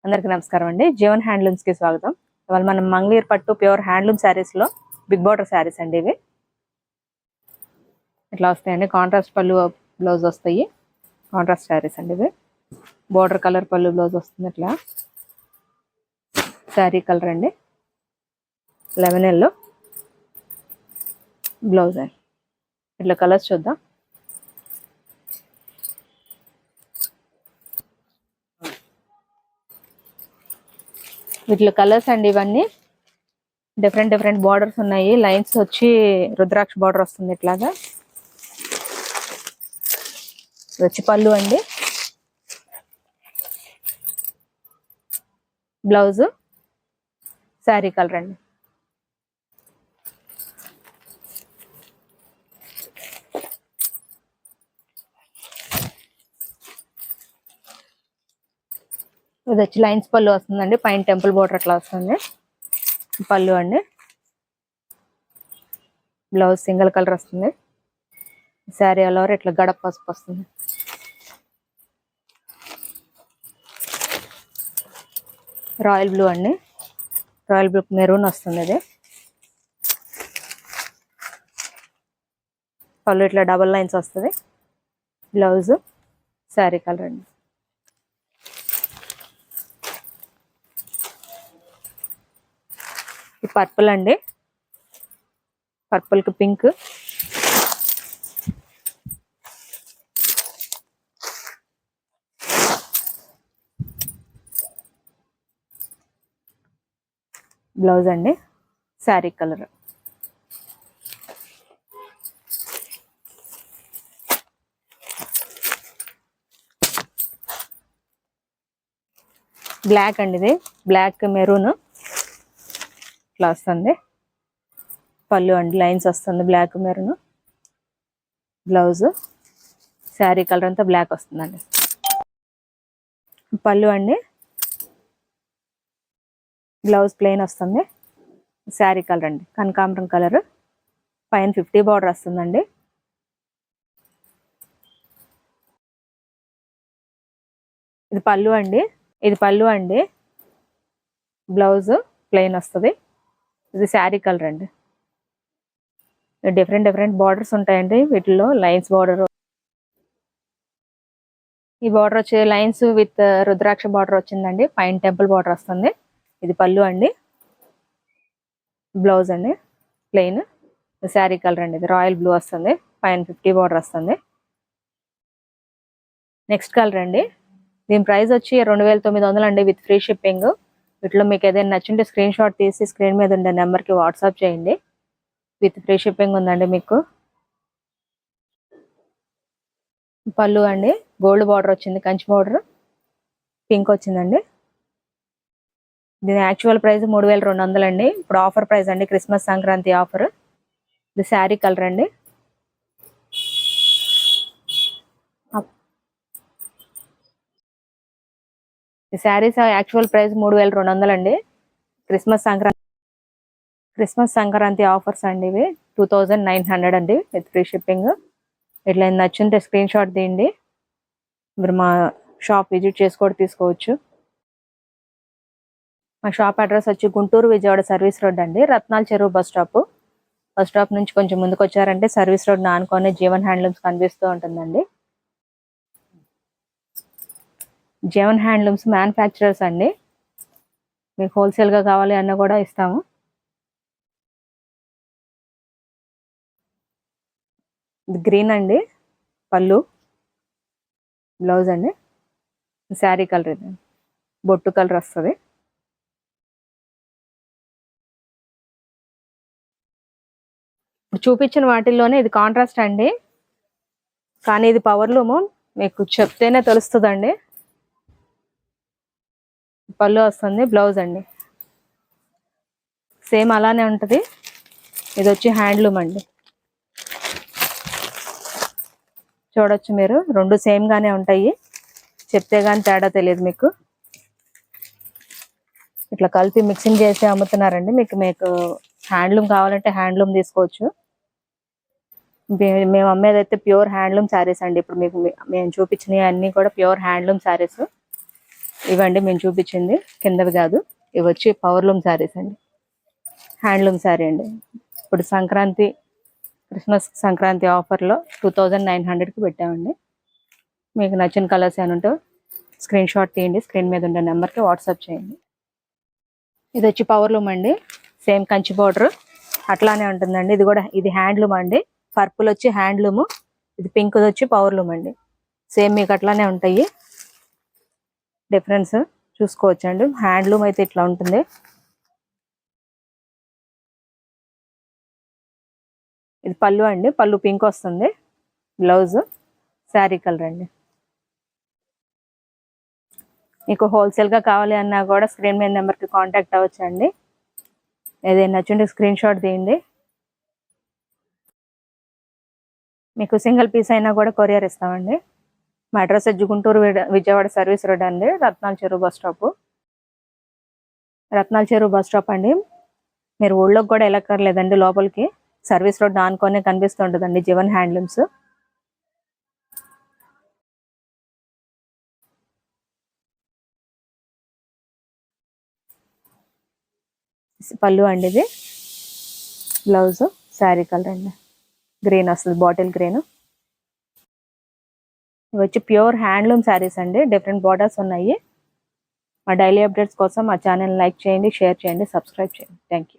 అందరికీ నమస్కారం అండి. జీవన్ హ్యాండ్లూమ్స్ కి స్వాగతం. ఇవాళ మనం మంగళీర్ పట్టు ప్యూర్ హ్యాండ్లూమ్ శారీస్ లో బిగ్ బార్డర్ శారీస్ అండి. ఇవి ఇట్లా వస్తాయండి. కాంట్రాస్ట్ పళ్ళు బ్లౌజ్ వస్తాయి. కాంట్రాస్ట్ శారీస్ అండి ఇవి. బార్డర్ కలర్ పళ్ళు బ్లౌజ్ వస్తుంది. ఇట్లా శారీ కలర్ అండి లెమన్ ఎల్లో బ్లౌజ్ అండి. ఇట్లా కలర్స్ చూద్దాం. వీటిలో కలర్స్ అండి. ఇవన్నీ డిఫరెంట్ బార్డర్స్ ఉన్నాయి. లైన్స్ వచ్చి రుద్రాక్ష బార్డర్ వస్తుంది. ఇట్లాగా వచ్చి పళ్ళు అండి. బ్లౌజ్ శారీ కలర్ అండి. ఇది వచ్చి లైన్స్ పళ్ళు వస్తుందండి. పైన టెంపుల్ బోర్డర్ అట్లా వస్తుంది. పళ్ళు అండి. బ్లౌజ్ సింగిల్ కలర్ వస్తుంది. శారీ ఆల్ ఓవర్ ఇట్లా గడప పసుపు వస్తుంది. రాయల్ బ్లూ అండి. రాయల్ బ్లూ మెరూన్ వస్తుంది. ఇది పళ్ళు ఇట్లా డబల్ లైన్స్ వస్తుంది. బ్లౌజ్ శారీ కలర్ అండి. పర్పుల్ అండి. పర్పుల్ కి పింక్, బ్లౌజ్ అండి శారీ కలర్. బ్లాక్ అండి. ఇది బ్లాక్ మెరూన్ ఇట్లా వస్తుంది. పళ్ళు అండి లైన్స్ వస్తుంది. Black maroon blouse sari colour అంతా బ్లాక్ వస్తుందండి. పళ్ళు అండి. బ్లౌజ్ ప్లెయిన్ వస్తుంది. శారీ కలర్ అండి కనకాంబరం కలర్. పైన 50 బార్డర్ వస్తుందండి. ఇది పళ్ళు అండి. బ్లౌజ్ ప్లెయిన్ వస్తుంది. ఇది శారీ కలర్ అండి. డిఫరెంట్ బార్డర్స్ ఉంటాయండి. వీటిలో లైన్స్ బార్డర్, ఈ బార్డర్ వచ్చే లైన్స్ విత్ రుద్రాక్ష బార్డర్ వచ్చిందండి. పైన టెంపుల్ బార్డర్ వస్తుంది. ఇది పళ్ళు అండి. బ్లౌజ్ అండి ప్లెయిన్. శారీ కలర్ అండి. ఇది రాయల్ బ్లూ వస్తుంది. పైన 50 బార్డర్ వస్తుంది. నెక్స్ట్ కలర్ అండి. దీని ప్రైస్ వచ్చి 2900 అండి విత్ ఫ్రీ షిప్పింగ్. వీటిలో మీకు ఏదైనా నచ్చింటే స్క్రీన్ షాట్ తీసి స్క్రీన్ మీద ఉండే నెంబర్కి వాట్సాప్ చేయండి. విత్ ఫ్రీ షిప్పింగ్ ఉందండి మీకు. పళ్ళు అండి. గోల్డ్ బార్డర్ వచ్చింది. కంచి బార్డర్ పింక్ వచ్చిందండి. దీని యాక్చువల్ ప్రైస్ 3200 అండి. ఇప్పుడు ఆఫర్ ప్రైస్ అండి. Christmas Sankranti offer. ఇది శారీ కలర్ అండి. ఈ శారీస్ యాక్చువల్ ప్రైస్ 3200 అండి. క్రిస్మస్ సంక్రాంతి ఆఫర్స్ అండి. ఇవి 2900 అండి విత్ ఫ్రీ షిప్పింగ్. ఇట్లా నచ్చుంటే స్క్రీన్ షాట్ తీయండి. మీరు మా షాప్ విజిట్ చేసి కూడా తీసుకోవచ్చు. మా షాప్ అడ్రస్ వచ్చి గుంటూరు విజయవాడ సర్వీస్ రోడ్ అండి. రత్నాల చెరువు బస్ స్టాప్ నుంచి కొంచెం ముందుకు వచ్చారంటే సర్వీస్ రోడ్ ఆనుకొని జీవన్ హ్యాండ్లూమ్స్ కనిపిస్తూ ఉంటుందండి. జీవన్ హ్యాండ్లూమ్స్ మ్యానుఫ్యాక్చరర్స్ అండి. మీకు హోల్సేల్గా కావాలి అన్న కూడా ఇస్తాము. ఇది గ్రీన్ అండి. పళ్ళు బ్లౌజ్ అండి. శారీ కలర్ ఇది బొట్టు కలర్ వస్తుంది. చూపించిన వాటిల్లోనే ఇది కాంట్రాస్ట్ అండి. కానీ ఇది పవర్ లూము. మీకు చెప్తేనే తెలుస్తుందండి. పళ్ళు వస్తుంది. బ్లౌజ్ అండి సేమ్ అలానే ఉంటుంది. ఇది వచ్చి హ్యాండ్లూమ్ అండి. చూడొచ్చు మీరు. రెండు సేమ్ గానే ఉంటాయి. చెప్తే గానీ తేడా తెలియదు మీకు. ఇట్లా కలిపి మిక్సింగ్ చేసి అమ్ముతున్నారండి. మీకు హ్యాండ్లూమ్ కావాలంటే హ్యాండ్లూమ్ తీసుకోవచ్చు. మేము అమ్మేది అయితే ప్యూర్ హ్యాండ్లూమ్ శారీస్ అండి. ఇప్పుడు మీకు మేము చూపించినవి అన్ని కూడా ప్యూర్ హ్యాండ్లూమ్ శారీస్. ఇవండి మేము చూపించింది, కిందవి కాదు. ఇవి వచ్చి పవర్లూమ్ శారీస్ అండి, హ్యాండ్లూమ్ శారీ అండి. ఇప్పుడు క్రిస్మస్ సంక్రాంతి ఆఫర్లో 2900కి పెట్టామండి. మీకు నచ్చిన కలర్స్ ఏమైనా ఉంటే స్క్రీన్ షాట్ తీయండి, స్క్రీన్ మీద ఉండే నెంబర్కి వాట్సాప్ చేయండి. ఇది వచ్చి పవర్లూమ్ అండి, సేమ్ కంచి బార్డర్ అట్లానే ఉంటుందండి. ఇది హ్యాండ్లూమ్ అండి. పర్పుల్ వచ్చి హ్యాండ్లూమ్, ఇది పింక్ వచ్చి పవర్లూమ్ అండి. సేమ్ మీకు అట్లానే ఉంటాయి, డిఫరెన్స్ చూసుకోవచ్చండి. హ్యాండ్లూమ్ అయితే ఇట్లా ఉంటుంది. ఇది పళ్ళు అండి, పళ్ళు పింక్ వస్తుంది. బ్లౌజ్ శారీ కలర్ అండి. మీకు హోల్సేల్గా కావాలి అన్నా కూడా స్క్రీన్ మీద నెంబర్కి కాంటాక్ట్ అవ్వచ్చండి. ఏదైనా నచ్చుంటే స్క్రీన్ షాట్ తీయండి. మీకు సింగిల్ పీస్ అయినా కూడా కొరియర్ ఇస్తామండి. మా అడ్రస్ వచ్చి గుంటూరు విజయవాడ సర్వీస్ రోడ్ అండి, రత్నాల చెరువు బస్ స్టాప్ అండి. మీరు ఊళ్ళోకి కూడా వెళ్ళక్కర్లేదండి, లోపలికి సర్వీస్ రోడ్ ఆనుకొనే కనిపిస్తుంటుందండి జీవన్ హ్యాండ్లూమ్స్. పళ్ళు అండి, ఇది బ్లౌజ్ శారీ కలర్ అండి, గ్రీన్ వస్తుంది, బాటిల్ గ్రీన్. ఇవి వచ్చి ప్యూర్ హ్యాండ్లూమ్ శారీస్ అండి, డిఫరెంట్ బార్డర్స్ ఉన్నాయి. మా డైలీ అప్డేట్స్ కోసం మా ఛానల్ లైక్ చేయండి, షేర్ చేయండి, సబ్స్క్రైబ్ చేయండి. Thank you.